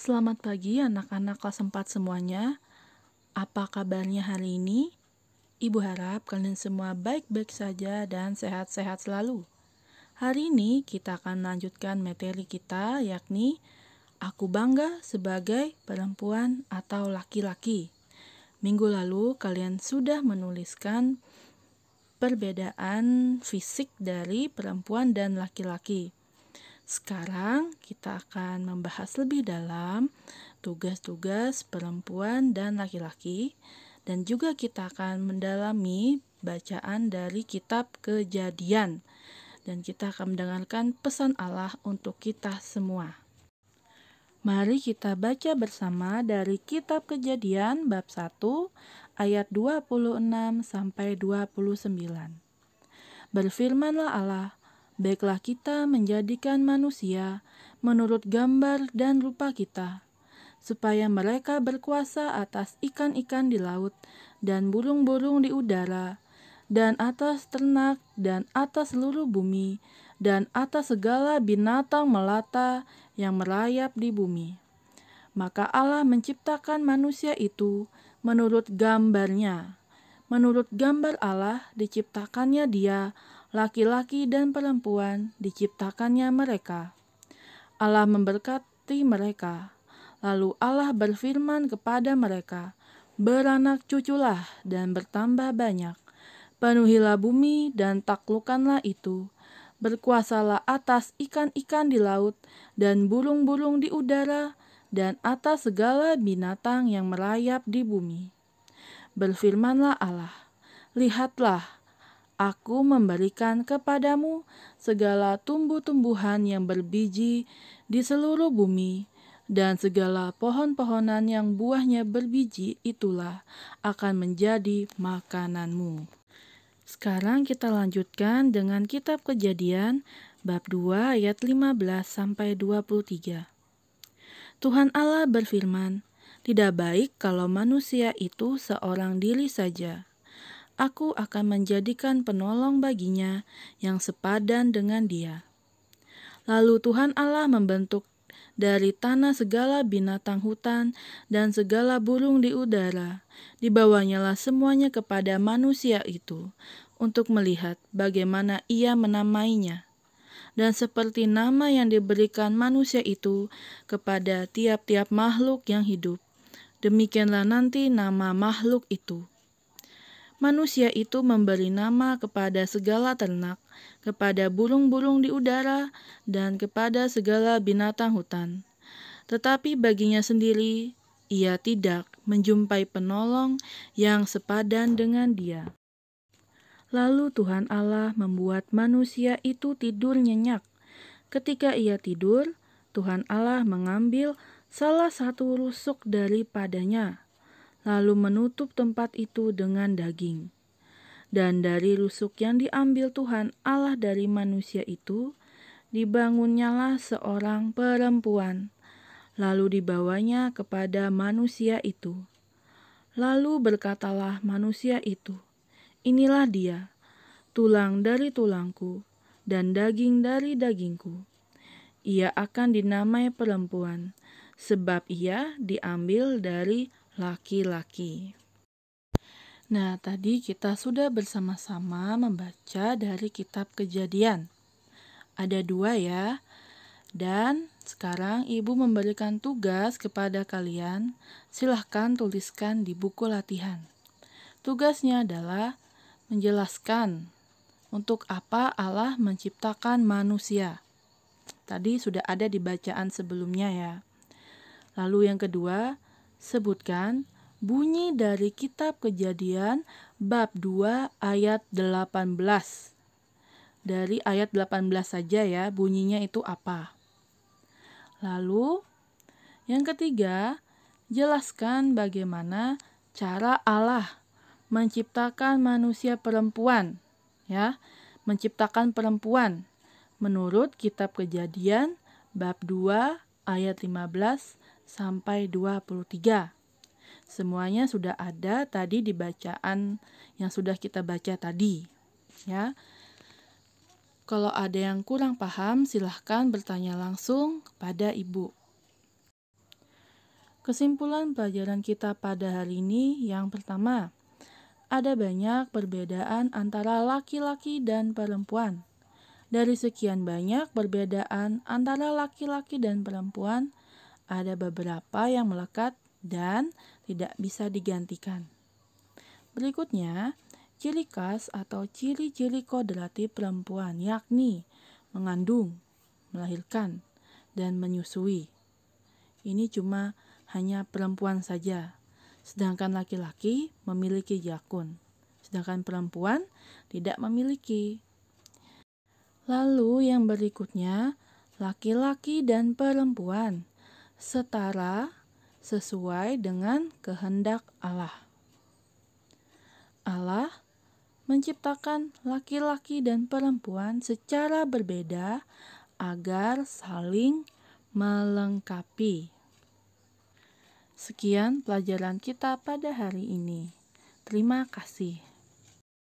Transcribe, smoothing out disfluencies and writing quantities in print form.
Selamat pagi anak-anak kelas 4 semuanya. Apa kabarnya hari ini? Ibu harap kalian semua baik-baik saja dan sehat-sehat selalu. Hari ini kita akan melanjutkan materi kita, yakni Aku bangga sebagai perempuan atau laki-laki. Minggu lalu kalian sudah menuliskan perbedaan fisik dari perempuan dan laki-laki. Sekarang kita akan membahas lebih dalam tugas-tugas perempuan dan laki-laki, dan juga kita akan mendalami bacaan dari kitab Kejadian, dan kita akan mendengarkan pesan Allah untuk kita semua. Mari kita baca bersama dari kitab Kejadian bab 1 ayat 26 sampai 29. Berfirmanlah Allah, baiklah kita menjadikan manusia menurut gambar dan rupa kita, supaya mereka berkuasa atas ikan-ikan di laut dan burung-burung di udara, dan atas ternak dan atas seluruh bumi, dan atas segala binatang melata yang merayap di bumi. Maka Allah menciptakan manusia itu menurut gambarnya. Menurut gambar Allah diciptakannya dia, laki-laki dan perempuan diciptakannya mereka. Allah memberkati mereka. Lalu Allah berfirman kepada mereka, beranak cuculah dan bertambah banyak. Penuhilah bumi dan taklukkanlah itu. Berkuasalah atas ikan-ikan di laut dan burung-burung di udara dan atas segala binatang yang merayap di bumi. Berfirmanlah Allah, lihatlah, aku memberikan kepadamu segala tumbuh-tumbuhan yang berbiji di seluruh bumi, dan segala pohon-pohonan yang buahnya berbiji itulah akan menjadi makananmu. Sekarang kita lanjutkan dengan kitab Kejadian bab 2 ayat 15 sampai 23. Tuhan Allah berfirman, tidak baik kalau manusia itu seorang diri saja. Aku akan menjadikan penolong baginya yang sepadan dengan dia. Lalu Tuhan Allah membentuk dari tanah segala binatang hutan dan segala burung di udara. Dibawanyalah semuanya kepada manusia itu untuk melihat bagaimana ia menamainya. Dan seperti nama yang diberikan manusia itu kepada tiap-tiap makhluk yang hidup, demikianlah nanti nama makhluk itu. Manusia itu memberi nama kepada segala ternak, kepada burung-burung di udara, dan kepada segala binatang hutan. Tetapi baginya sendiri, ia tidak menjumpai penolong yang sepadan dengan dia. Lalu Tuhan Allah membuat manusia itu tidur nyenyak. Ketika ia tidur, Tuhan Allah mengambil salah satu rusuk daripadanya, lalu menutup tempat itu dengan daging. Dan dari rusuk yang diambil Tuhan Allah dari manusia itu, dibangunnyalah seorang perempuan, lalu dibawanya kepada manusia itu. Lalu berkatalah manusia itu, inilah dia, tulang dari tulangku dan daging dari dagingku. Ia akan dinamai perempuan, sebab ia diambil dari laki-laki. Nah, tadi kita sudah bersama-sama membaca dari kitab Kejadian. Ada 2 ya. Dan sekarang ibu memberikan tugas kepada kalian. Silahkan tuliskan di buku latihan. Tugasnya adalah menjelaskan untuk apa Allah menciptakan manusia. Tadi sudah ada di bacaan sebelumnya ya. Lalu yang kedua, sebutkan bunyi dari kitab Kejadian bab 2 ayat 18. Dari ayat 18 saja ya, bunyinya itu apa. Lalu yang ketiga, jelaskan bagaimana cara Allah menciptakan manusia perempuan, ya, menciptakan perempuan menurut kitab Kejadian bab 2 ayat 15 sampai 23. Semuanya sudah ada tadi di bacaan yang sudah kita baca tadi, ya. Kalau ada yang kurang paham, silahkan bertanya langsung kepada ibu. Kesimpulan pelajaran kita pada hari ini yang pertama, ada banyak perbedaan antara laki-laki dan perempuan. Dari sekian banyak perbedaan antara laki-laki dan perempuan, ada beberapa yang melekat dan tidak bisa digantikan. Berikutnya, ciri khas atau ciri-ciri kodrati perempuan yakni mengandung, melahirkan, dan menyusui. Ini cuma hanya perempuan saja, sedangkan laki-laki memiliki jakun, sedangkan perempuan tidak memiliki. Lalu yang berikutnya, laki-laki dan perempuan setara sesuai dengan kehendak Allah. Allah menciptakan laki-laki dan perempuan secara berbeda agar saling melengkapi. Sekian pelajaran kita pada hari ini. Terima kasih.